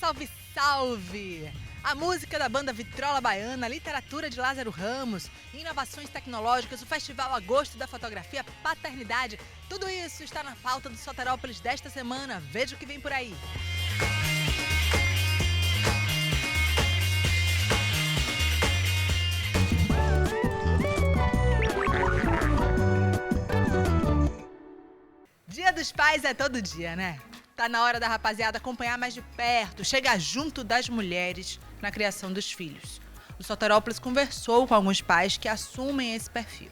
salve, salve! A música da banda Vitrola Baiana, a literatura de Lázaro Ramos, inovações tecnológicas, o Festival Agosto da Fotografia, Paternidade, tudo isso está na pauta do Soterópolis desta semana. Veja o que vem por aí. Dia dos Pais é todo dia, né? Tá na hora da rapaziada acompanhar mais de perto, chegar junto das mulheres na criação dos filhos. O Soterópolis conversou com alguns pais que assumem esse perfil.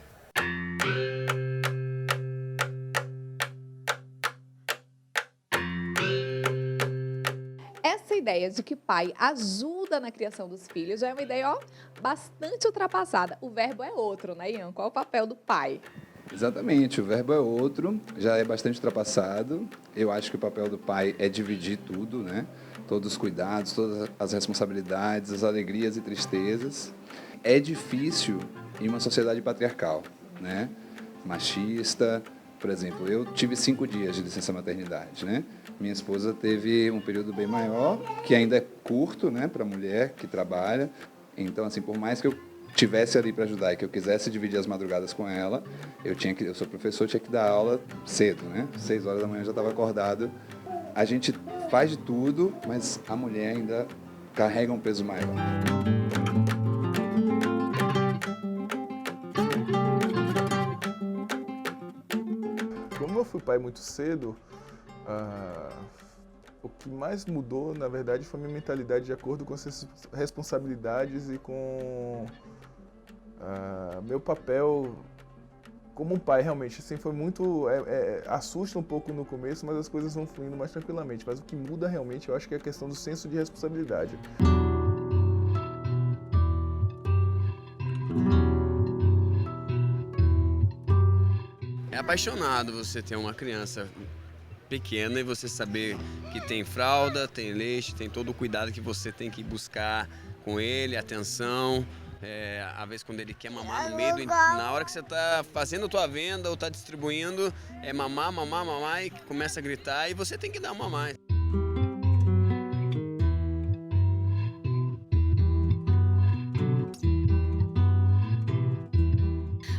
Essa ideia de que pai ajuda na criação dos filhos já é uma ideia, bastante ultrapassada. O verbo é outro, né, Ian? Qual é o papel do pai? Exatamente, o verbo é outro, já é bastante ultrapassado. Eu acho que o papel do pai é dividir tudo, né? Todos os cuidados, todas as responsabilidades, as alegrias e tristezas. É difícil em uma sociedade patriarcal, né? Machista. Por exemplo, eu tive 5 dias de licença maternidade, né? Minha esposa teve um período bem maior, que ainda é curto, né, para a mulher que trabalha. Então, assim, por mais que eu tivesse ali para ajudar e que eu quisesse dividir as madrugadas com ela, eu sou professor, tinha que dar aula cedo, né? 6 horas da manhã eu já estava acordado. A gente faz de tudo, mas a mulher ainda carrega um peso maior. Como eu fui pai muito cedo, o que mais mudou, na verdade, foi a minha mentalidade de acordo com essas responsabilidades e com meu papel como um pai, realmente. Assim, foi muito... assusta um pouco no começo, mas as coisas vão fluindo mais tranquilamente. Mas o que muda realmente, eu acho que é a questão do senso de responsabilidade. É apaixonado você ter uma criança pequena e você saber que tem fralda, tem leite, tem todo o cuidado que você tem que buscar com ele, atenção. Às vezes quando ele quer mamar no meio, na hora que você está fazendo a tua venda ou está distribuindo, é mamar, mamar, mamar e começa a gritar e você tem que dar uma mamar.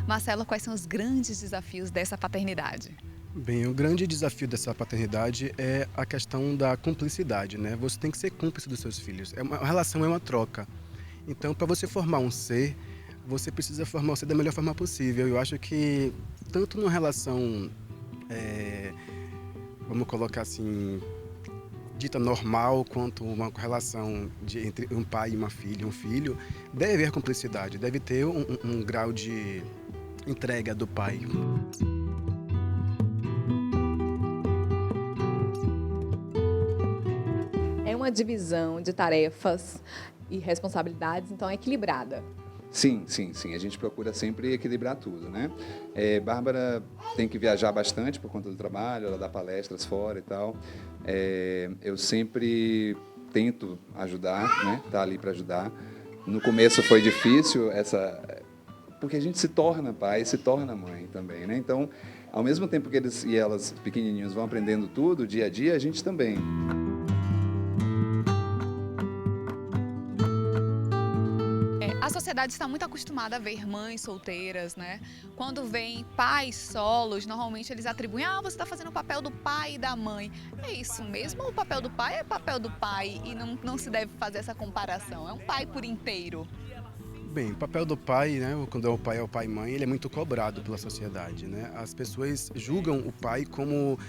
Marcelo, quais são os grandes desafios dessa paternidade? Bem, o grande desafio dessa paternidade é a questão da cumplicidade, né? Você tem que ser cúmplice dos seus filhos. A relação é uma troca. Então, para você formar um ser, você precisa formar o ser da melhor forma possível. Eu acho que, tanto numa relação, vamos colocar assim, dita normal, quanto uma relação entre um pai e uma filha, um filho, deve haver cumplicidade, deve ter um grau de entrega do pai. É uma divisão de tarefas e responsabilidades, então é equilibrada. Sim. A gente procura sempre equilibrar tudo, né? Bárbara tem que viajar bastante por conta do trabalho, ela dá palestras fora e tal. Eu sempre tento ajudar, né? Tá ali para ajudar. No começo foi difícil porque a gente se torna pai, se torna mãe também, né? Então, ao mesmo tempo que eles e elas pequenininhos vão aprendendo tudo, dia a dia, a gente também. A sociedade está muito acostumada a ver mães solteiras, né? Quando vem pais solos, normalmente eles atribuem, você está fazendo o papel do pai e da mãe. É isso mesmo? O papel do pai é papel do pai e não se deve fazer essa comparação? É um pai por inteiro. Bem, o papel do pai, né, quando é o pai e mãe, ele é muito cobrado pela sociedade, né? As pessoas julgam o pai como...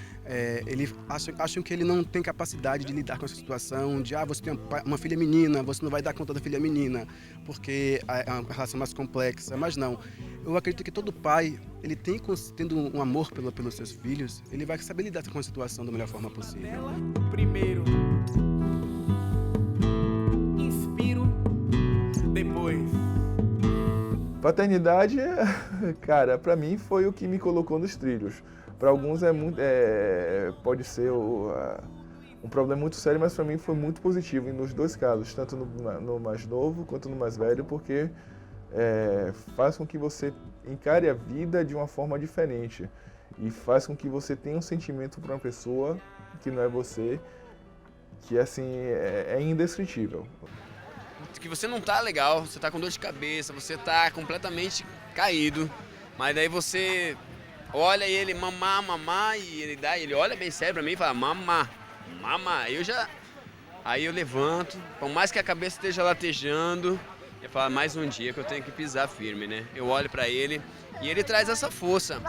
eles acham que ele não tem capacidade de lidar com essa situação, de você tem uma filha menina, você não vai dar conta da filha menina, porque é uma relação mais complexa. Mas não, eu acredito que todo pai, ele tendo um amor pelos seus filhos, ele vai saber lidar com a situação da melhor forma possível. Primeiro, inspiro, depois. Paternidade, cara, para mim foi o que me colocou nos trilhos. Para alguns pode ser um problema muito sério, mas para mim foi muito positivo nos dois casos, tanto no mais novo quanto no mais velho, porque faz com que você encare a vida de uma forma diferente e faz com que você tenha um sentimento por uma pessoa que não é você, que assim, é indescritível. Que você não tá legal, você tá com dor de cabeça, você tá completamente caído, mas daí você olha e ele mamá, e ele olha bem sério pra mim e fala mamá. Aí eu levanto, por mais que a cabeça esteja latejando, eu falo, mais um dia que eu tenho que pisar firme, né? Eu olho pra ele e ele traz essa força.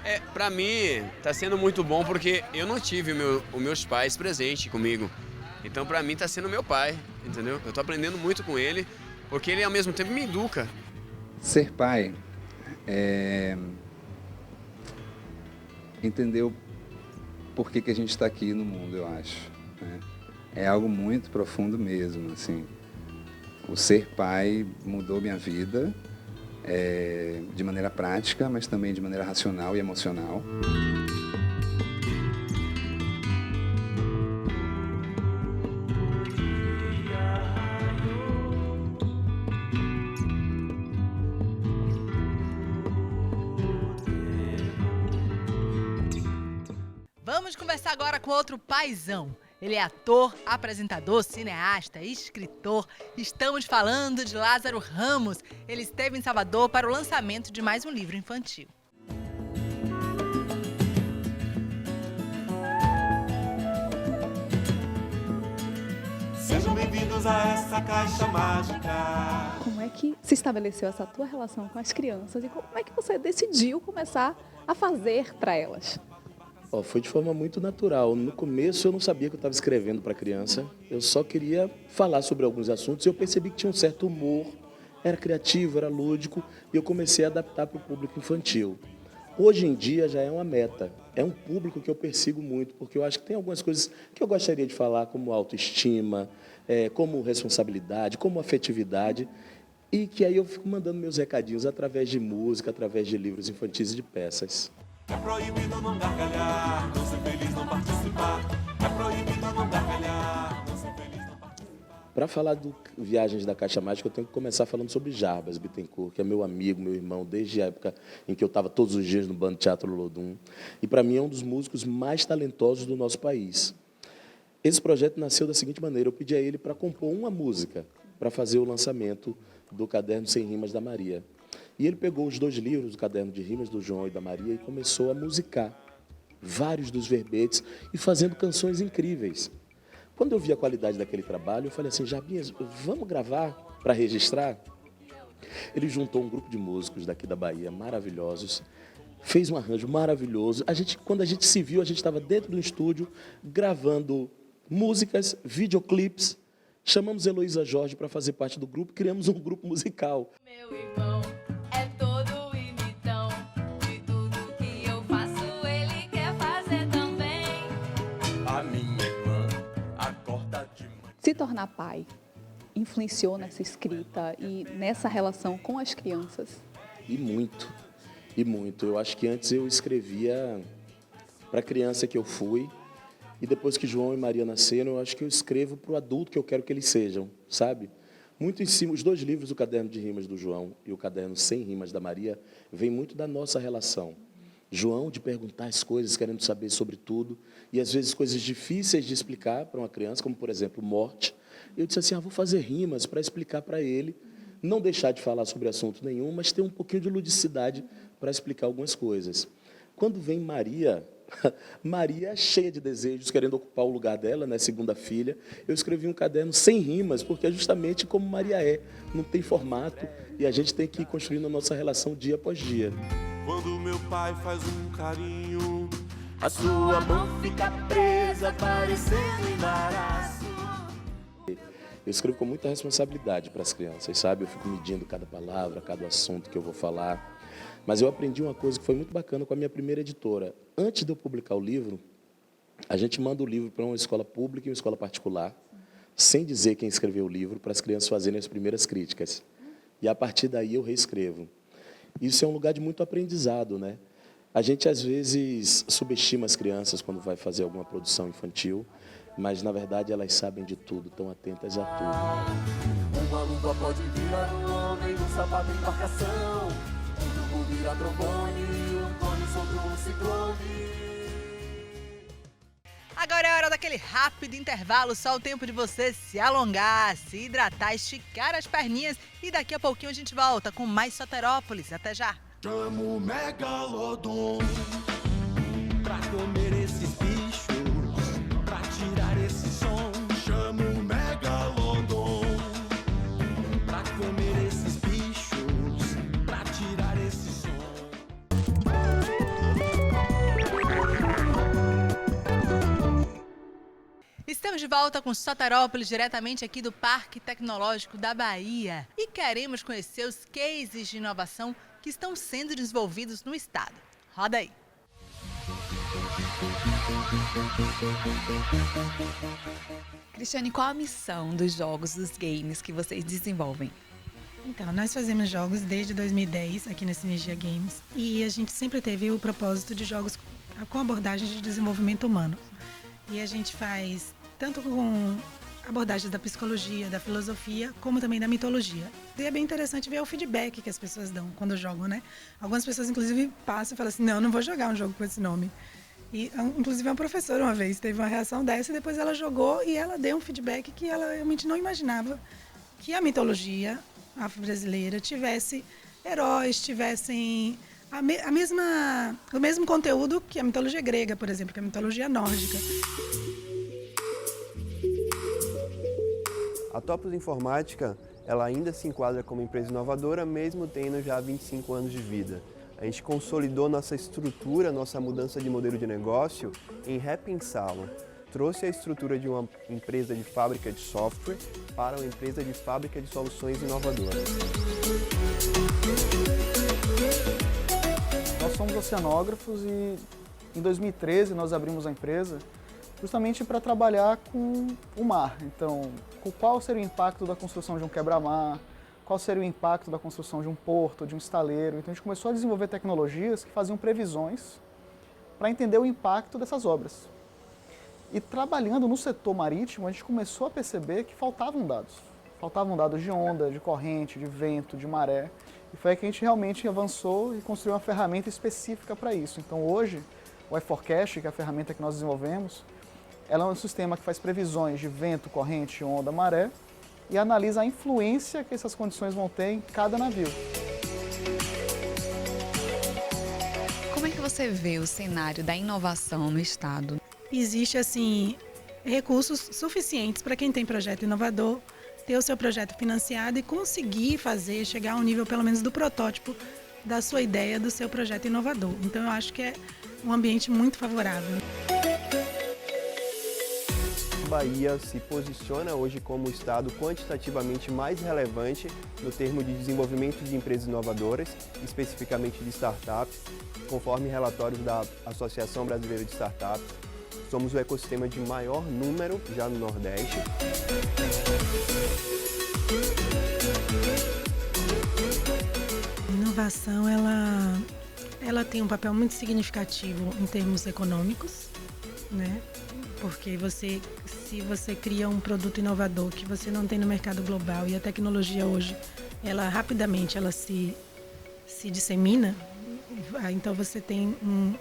E pra mim tá sendo muito bom porque eu não tive os meus pais presentes comigo. Então pra mim tá sendo meu pai, entendeu? Eu tô aprendendo muito com ele, porque ele ao mesmo tempo me educa. Ser pai é entender por que a gente está aqui no mundo, eu acho, né? É algo muito profundo mesmo, assim. O ser pai mudou minha vida, de maneira prática, mas também de maneira racional e emocional. Vamos conversar agora com outro paizão. Ele é ator, apresentador, cineasta, escritor. Estamos falando de Lázaro Ramos. Ele esteve em Salvador para o lançamento de mais um livro infantil. Sejam bem-vindos a essa caixa mágica. Como é que se estabeleceu essa tua relação com as crianças e como é que você decidiu começar a fazer para elas? Foi de forma muito natural. No começo eu não sabia que eu estava escrevendo para criança. Eu só queria falar sobre alguns assuntos e eu percebi que tinha um certo humor, era criativo, era lúdico e eu comecei a adaptar para o público infantil. Hoje em dia já é uma meta, é um público que eu persigo muito, porque eu acho que tem algumas coisas que eu gostaria de falar, como autoestima, como responsabilidade, como afetividade, e que aí eu fico mandando meus recadinhos através de música, através de livros infantis e de peças. É proibido não gargalhar, não ser feliz, não participar. É proibido não gargalhar, não ser feliz, não participar. Para falar do Viagens da Caixa Mágica, eu tenho que começar falando sobre Jarbas Bittencourt, que é meu amigo, meu irmão, desde a época em que eu estava todos os dias no Bando Teatro Lodum. E, para mim, é um dos músicos mais talentosos do nosso país. Esse projeto nasceu da seguinte maneira, eu pedi a ele para compor uma música para fazer o lançamento do Caderno Sem Rimas da Maria. E ele pegou os 2 livros, o Caderno de Rimas do João e da Maria, e começou a musicar vários dos verbetes e fazendo canções incríveis. Quando eu vi a qualidade daquele trabalho, eu falei assim, Jarbinhas, vamos gravar para registrar? Ele juntou um grupo de músicos daqui da Bahia, maravilhosos, fez um arranjo maravilhoso. Quando a gente se viu, a gente estava dentro do estúdio, gravando músicas, videoclipes. Chamamos Heloísa Jorge para fazer parte do grupo, criamos um grupo musical. Meu irmão é todo imitão, de tudo que eu faço ele quer fazer também. A minha irmã acorda de manhã. Se tornar pai influenciou nessa escrita e nessa relação com as crianças? E muito. Eu acho que antes eu escrevia para a criança que eu fui, e depois que João e Maria nasceram, eu acho que eu escrevo para o adulto que eu quero que eles sejam, sabe? Muito em cima, os 2 livros, o Caderno de Rimas do João e o Caderno Sem Rimas da Maria, vem muito da nossa relação. João de perguntar as coisas, querendo saber sobre tudo, e às vezes coisas difíceis de explicar para uma criança, como por exemplo, morte. Eu disse assim, vou fazer rimas para explicar para ele, não deixar de falar sobre assunto nenhum, mas ter um pouquinho de ludicidade para explicar algumas coisas. Quando vem Maria, Maria cheia de desejos, querendo ocupar o lugar dela, né, segunda filha, eu escrevi um caderno sem rimas, porque é justamente como Maria não tem formato, e a gente tem que ir construindo a nossa relação dia após dia. Quando meu pai faz um carinho, a sua mão fica presa, parecendo embaraço. Eu escrevo com muita responsabilidade para as crianças, sabe? Eu fico medindo cada palavra, cada assunto que eu vou falar. Mas eu aprendi uma coisa que foi muito bacana com a minha primeira editora. Antes de eu publicar o livro, a gente manda o livro para uma escola pública e uma escola particular, sem dizer quem escreveu o livro, para as crianças fazerem as primeiras críticas. E a partir daí eu reescrevo. Isso é um lugar de muito aprendizado, né? A gente, às vezes, subestima as crianças quando vai fazer alguma produção infantil, mas, na verdade, elas sabem de tudo, estão atentas a tudo. Uma luva pode virar um homem, um sapato embarcação. Tudo vira trombone, um cone sobre um ciclone. Agora é hora daquele rápido intervalo, só o tempo de você se alongar, se hidratar, esticar as perninhas e daqui a pouquinho a gente volta com mais Soterópolis. Até já! Chamo o Megalodon pra comer esses bichos, pra tirar esse som. Chamo o Megalodon pra comer esses bichos, pra tirar esse som. Estamos de volta com Soterópolis, diretamente aqui do Parque Tecnológico da Bahia. E queremos conhecer os cases de inovação que estão sendo desenvolvidos no estado. Roda aí! Cristiane, qual a missão dos jogos, dos games que vocês desenvolvem? Então, nós fazemos jogos desde 2010 aqui na Sinergia Games e a gente sempre teve o propósito de jogos com abordagem de desenvolvimento humano. E a gente faz tanto com abordagens da psicologia, da filosofia, como também da mitologia. E é bem interessante ver o feedback que as pessoas dão quando jogam, né? Algumas pessoas, inclusive, passam e falam assim, não vou jogar um jogo com esse nome. E, inclusive, uma professora, uma vez, teve uma reação dessa e depois ela jogou e ela deu um feedback que ela realmente não imaginava que a mitologia afro-brasileira tivesse heróis, tivessem o mesmo conteúdo que a mitologia grega, por exemplo, que a mitologia nórdica. A Topos Informática, ela ainda se enquadra como empresa inovadora, mesmo tendo já 25 anos de vida. A gente consolidou nossa estrutura, nossa mudança de modelo de negócio em repensá-lo. Trouxe a estrutura de uma empresa de fábrica de software para uma empresa de fábrica de soluções inovadoras. Nós somos oceanógrafos e em 2013 nós abrimos a empresa justamente para trabalhar com o mar. Então, qual seria o impacto da construção de um quebra-mar? Qual seria o impacto da construção de um porto, de um estaleiro? Então a gente começou a desenvolver tecnologias que faziam previsões para entender o impacto dessas obras. E trabalhando no setor marítimo, a gente começou a perceber que faltavam dados. Faltavam dados de onda, de corrente, de vento, de maré. E foi aí que a gente realmente avançou e construiu uma ferramenta específica para isso. Então hoje, o iForecast, que é a ferramenta que nós desenvolvemos, ela é um sistema que faz previsões de vento, corrente, onda, maré e analisa a influência que essas condições vão ter em cada navio. Como é que você vê o cenário da inovação no estado? Existe, assim, recursos suficientes para quem tem projeto inovador ter o seu projeto financiado e conseguir chegar ao nível pelo menos do protótipo da sua ideia, do seu projeto inovador. Então eu acho que é um ambiente muito favorável. Bahia se posiciona hoje como o estado quantitativamente mais relevante no termo de desenvolvimento de empresas inovadoras, especificamente de startups, conforme relatórios da Associação Brasileira de Startups. Somos o ecossistema de maior número já no Nordeste. A inovação, ela tem um papel muito significativo em termos econômicos, né? Porque se você cria um produto inovador que você não tem no mercado global e a tecnologia hoje, ela rapidamente se dissemina, então você tem um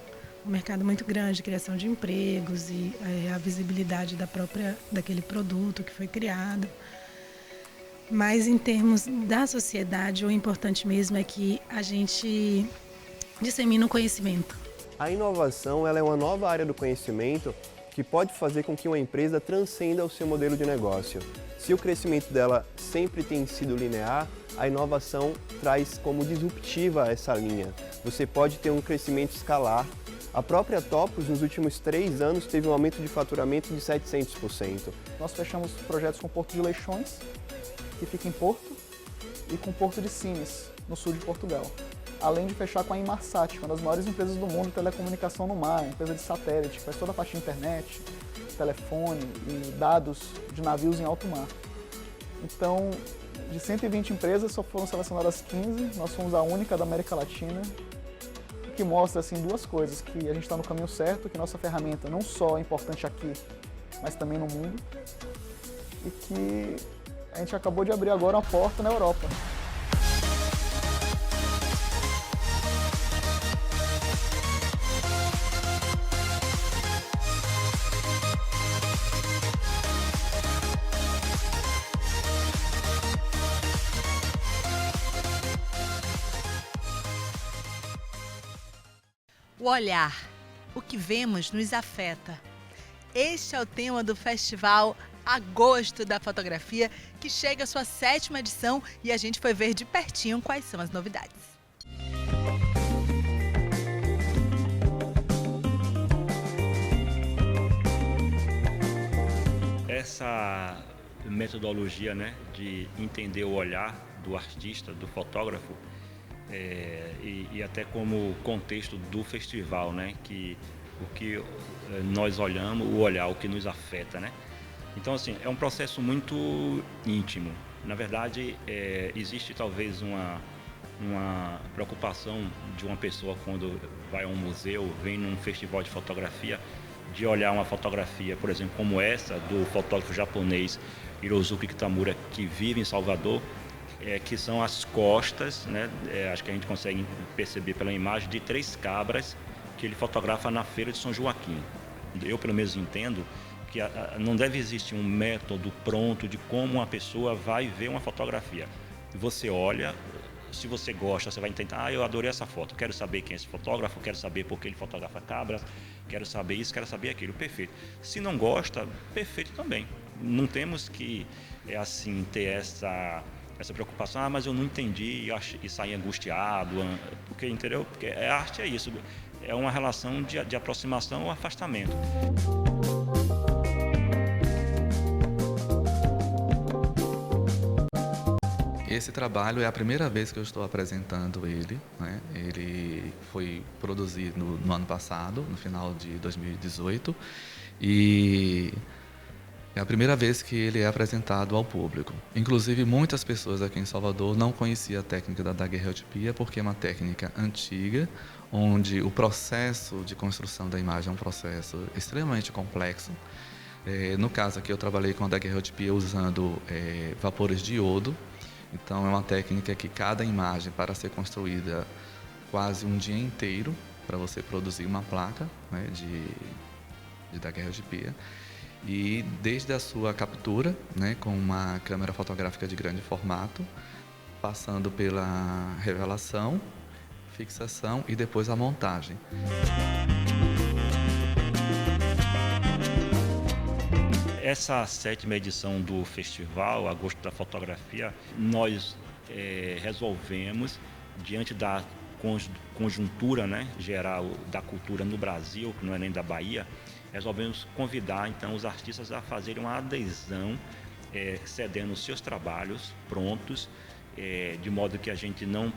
mercado muito grande de criação de empregos e a visibilidade daquele produto que foi criado. Mas em termos da sociedade, o importante mesmo é que a gente dissemina o conhecimento. A inovação ela é uma nova área do conhecimento que pode fazer com que uma empresa transcenda o seu modelo de negócio. Se o crescimento dela sempre tem sido linear, a inovação traz como disruptiva essa linha. Você pode ter um crescimento escalar. A própria Topos, nos últimos 3 anos, teve um aumento de faturamento de 700%. Nós fechamos projetos com o Porto de Leixões, que fica em Porto, e com o Porto de Sines, no sul de Portugal. Além de fechar com a Inmarsat, uma das maiores empresas do mundo de telecomunicação no mar, empresa de satélite, que faz toda a parte de internet, telefone e dados de navios em alto mar. Então, de 120 empresas, só foram selecionadas 15, nós fomos a única da América Latina, o que mostra assim, 2 coisas, que a gente está no caminho certo, que nossa ferramenta não só é importante aqui, mas também no mundo, e que a gente acabou de abrir agora uma porta na Europa. O olhar, o que vemos nos afeta. Este é o tema do Festival Agosto da Fotografia, que chega à sua 7ª edição e a gente foi ver de pertinho quais são as novidades. Essa metodologia, né, de entender o olhar do artista, do fotógrafo, e até como contexto do festival, né, que o que nós olhamos, o olhar, o que nos afeta, né? Então, assim, é um processo muito íntimo. Na verdade, existe talvez uma preocupação de uma pessoa quando vai a um museu, vem num festival de fotografia, de olhar uma fotografia, por exemplo, como essa, do fotógrafo japonês Hirozuki Kitamura, que vive em Salvador, que são as costas, né? Acho que a gente consegue perceber pela imagem, de 3 cabras que ele fotografa na Feira de São Joaquim. Eu, pelo menos, entendo que não deve existir um método pronto de como uma pessoa vai ver uma fotografia. Você olha, se você gosta, você vai tentar, eu adorei essa foto, quero saber quem é esse fotógrafo, quero saber por que ele fotografa cabras, quero saber isso, quero saber aquilo, perfeito. Se não gosta, perfeito também. Não temos que, assim, ter essa preocupação, mas eu não entendi e sair angustiado, porque, entendeu? Porque a arte é isso, é uma relação de aproximação ou afastamento. Esse trabalho é a primeira vez que eu estou apresentando ele, né? Ele foi produzido no ano passado, no final de 2018, e é a primeira vez que ele é apresentado ao público. Inclusive, muitas pessoas aqui em Salvador não conheciam a técnica da daguerreotipia, porque é uma técnica antiga, onde o processo de construção da imagem é um processo extremamente complexo. No caso aqui, eu trabalhei com a daguerreotipia usando vapores de iodo. Então, é uma técnica que cada imagem, para ser construída quase um dia inteiro, para você produzir uma placa, né, de daguerreotipia. E desde a sua captura, né, com uma câmera fotográfica de grande formato, passando pela revelação, fixação e depois a montagem. Essa 7ª edição do Festival Agosto da Fotografia, nós resolvemos, diante da conjuntura, né, geral da cultura no Brasil, que não é nem da Bahia, resolvemos convidar então os artistas a fazerem uma adesão, cedendo os seus trabalhos prontos, de modo que a gente não,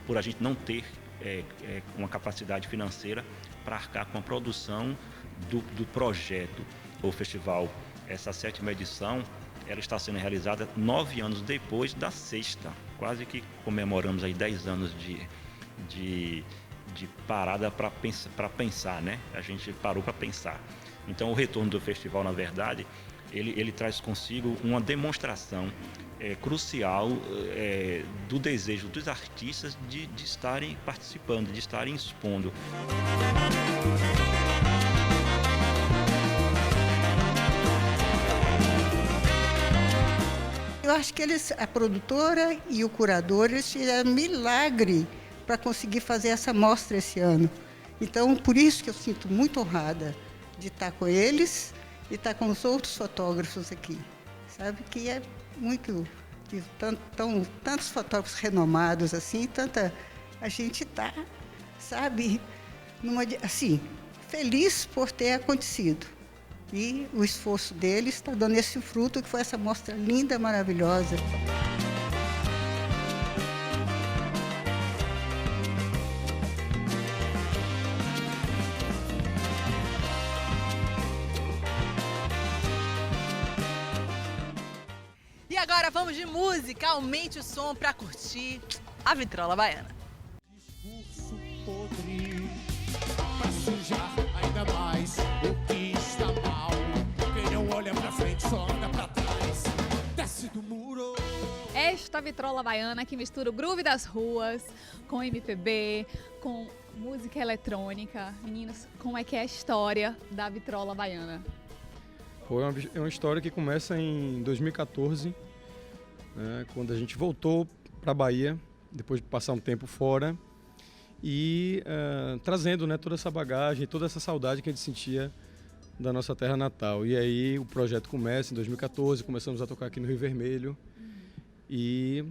por a gente não ter uma capacidade financeira para arcar com a produção do projeto. O festival, essa 7ª edição, ela está sendo realizada 9 anos depois da 6ª, quase que comemoramos aí 10 anos de parada para pensar, né? A gente parou para pensar. Então, o retorno do festival, na verdade, ele traz consigo uma demonstração crucial do desejo dos artistas de estarem participando, de estarem expondo. Eu acho que a produtora e o curador, eles fizeram um milagre para conseguir fazer essa mostra esse ano. Então, por isso que eu sinto muito honrada de estar com eles e estar com os outros fotógrafos aqui. Sabe que é muito... tantos fotógrafos renomados assim, a gente está, sabe, assim, feliz por ter acontecido. E o esforço deles está dando esse fruto, que foi essa mostra linda, maravilhosa. E agora vamos de música, aumente o som para curtir a Vitrola Baiana. Discurso podre, pra sujar ainda mais o que está mal. Quem não olha pra frente só anda pra trás. Desce do muro. Esta Vitrola Baiana que mistura o groove das ruas com MPB, com música eletrônica. Meninos, como é que é a história da Vitrola Baiana? É uma história que começa em 2014, né, quando a gente voltou para a Bahia, depois de passar um tempo fora. e trazendo, né, toda essa bagagem, toda essa saudade que a gente sentia da nossa terra natal. E aí o projeto começa em 2014, começamos a tocar aqui no Rio Vermelho e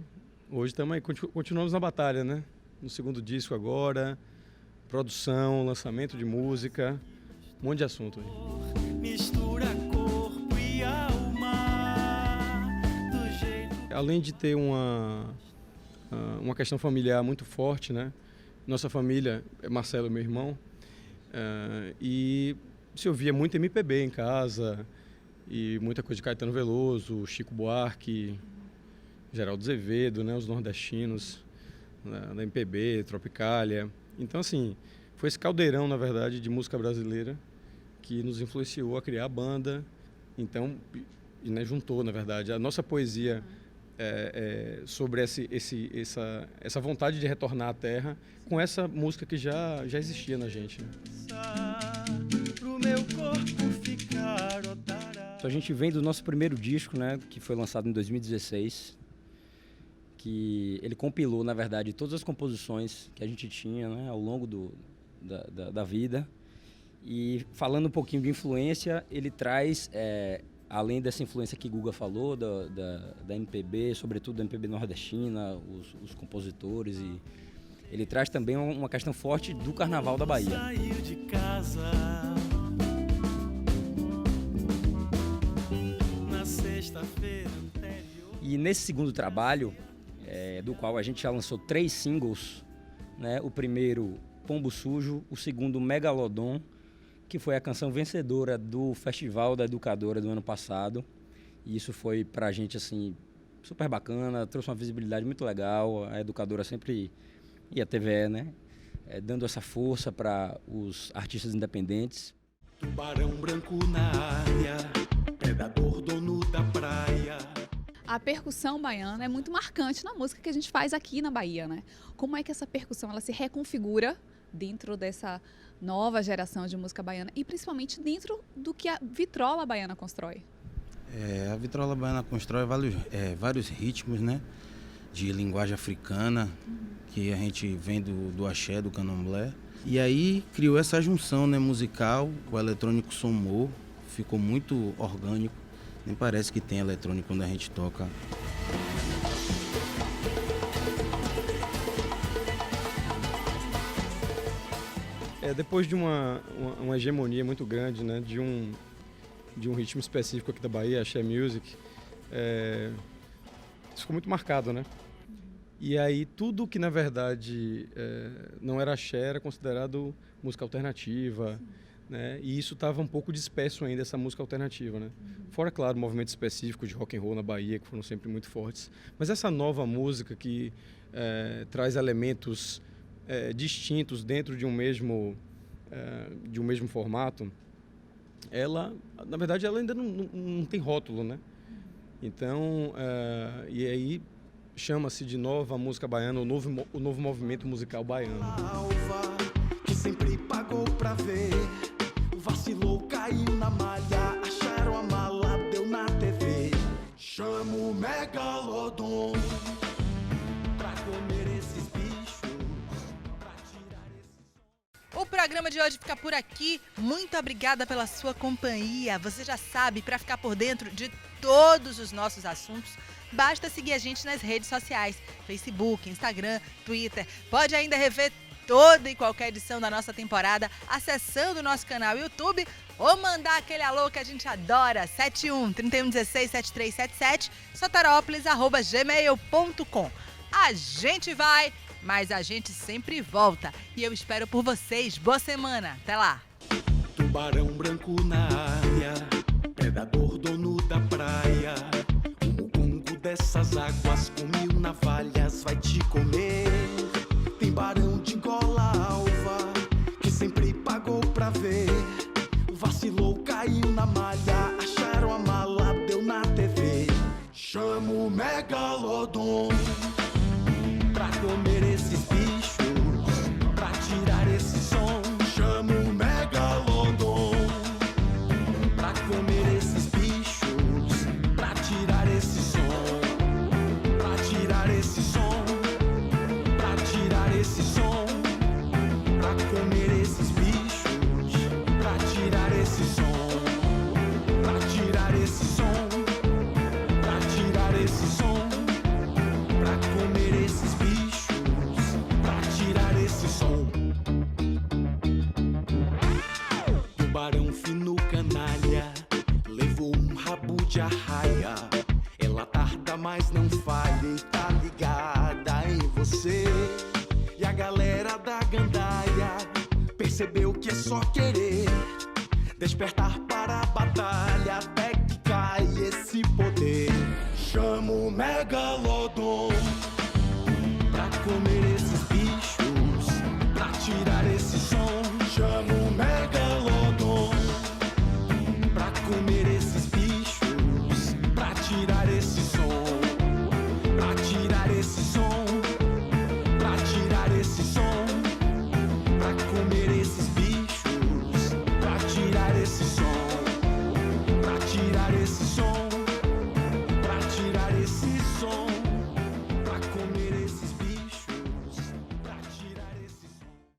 hoje estamos aí, continuamos na batalha, né? No segundo disco agora, produção, lançamento de música, um monte de assunto aí. Mistura corpo e alma do jeito. Além de ter uma questão familiar muito forte, né? Nossa família, Marcelo, meu irmão, e se ouvia muito MPB em casa, e muita coisa de Caetano Veloso, Chico Buarque, Geraldo Azevedo, né? Os nordestinos, da MPB, Tropicália. Então, assim, foi esse caldeirão, na verdade, de música brasileira que nos influenciou a criar a banda. Então, né, juntou, na verdade, a nossa poesia sobre essa vontade de retornar à terra com essa música que já existia na gente, né? Pro meu corpo ficar Então, a gente vem do nosso primeiro disco, né, que foi lançado em 2016, que ele compilou, na verdade, todas as composições que a gente tinha, né, ao longo da vida. E falando um pouquinho de influência, ele traz, além dessa influência que Guga falou, da MPB, sobretudo da MPB nordestina, os compositores, e ele traz também uma questão forte do Carnaval da Bahia. Saiu de casa na sexta-feira anterior. E nesse segundo trabalho, do qual a gente já lançou 3 singles, né? O primeiro, Pombo Sujo, o segundo, Megalodon, que foi a canção vencedora do Festival da Educadora do ano passado. E isso foi pra gente, assim, super bacana, trouxe uma visibilidade muito legal. A Educadora sempre, e a TVE, né? Dando essa força para os artistas independentes. Tubarão branco na área, predador dono da praia. A percussão baiana é muito marcante na música que a gente faz aqui na Bahia, né? Como é que essa percussão ela se reconfigura dentro dessa nova geração de música baiana e principalmente dentro do que a vitrola baiana constrói? A vitrola baiana constrói vários ritmos, né, de linguagem africana, que a gente vem do axé, do candomblé. E aí criou essa junção, né, musical, o eletrônico somou, ficou muito orgânico, nem parece que tem eletrônico quando a gente toca. Depois de uma hegemonia muito grande, né, de um ritmo específico aqui da Bahia, axé music, isso ficou muito marcado, né? E aí tudo que na verdade não era axé era considerado música alternativa, né? E isso estava um pouco disperso ainda, essa música alternativa, né? Fora, claro, movimentos específicos de rock and roll na Bahia, que foram sempre muito fortes. Mas essa nova música que traz elementos distintos dentro de um mesmo formato, ela, na verdade, ela ainda não tem rótulo, né? Então, e aí chama-se de nova música baiana, o novo movimento musical baiano. Que sempre pagou pra ver, vacilou, caiu na malha, acharam a mala, deu na TV. Chamo o Megalodon pra comer esses bichos. O programa de hoje fica por aqui. Muito obrigada pela sua companhia. Você já sabe, para ficar por dentro de todos os nossos assuntos, basta seguir a gente nas redes sociais, Facebook, Instagram, Twitter. Pode ainda rever toda e qualquer edição da nossa temporada acessando o nosso canal YouTube ou mandar aquele alô que a gente adora, 71-3116-7377, soterópolis@gmail.com. A gente vai, mas a gente sempre volta. E eu espero por vocês. Boa semana. Até lá. Tubarão branco na área, predador dono da praia. O mugungo dessas águas com 1000 navalhas vai te comer. Tem barão de gola alva que sempre pagou pra ver. Vacilou, caiu na malha, acharam a mala, deu na TV. Chamo o Megalodon pra comer esses bichos, pra tirar esse som. Chamo o Megalodon pra comer esses bichos, pra tirar esse som, pra tirar esse som, pra tirar esse som. ali tá ligada em você. E a galera da gandaia percebeu que é só querer despertar para a batalha até que cai esse poder. Chamo o Megalodon pra comer esses bichos, pra tirar esse som. Chamo o Megalodon pra comer esses bichos, pra tirar esse som, pra tirar esse som, pra tirar esse som, pra comer esses bichos, pra tirar esse som, pra tirar esse som.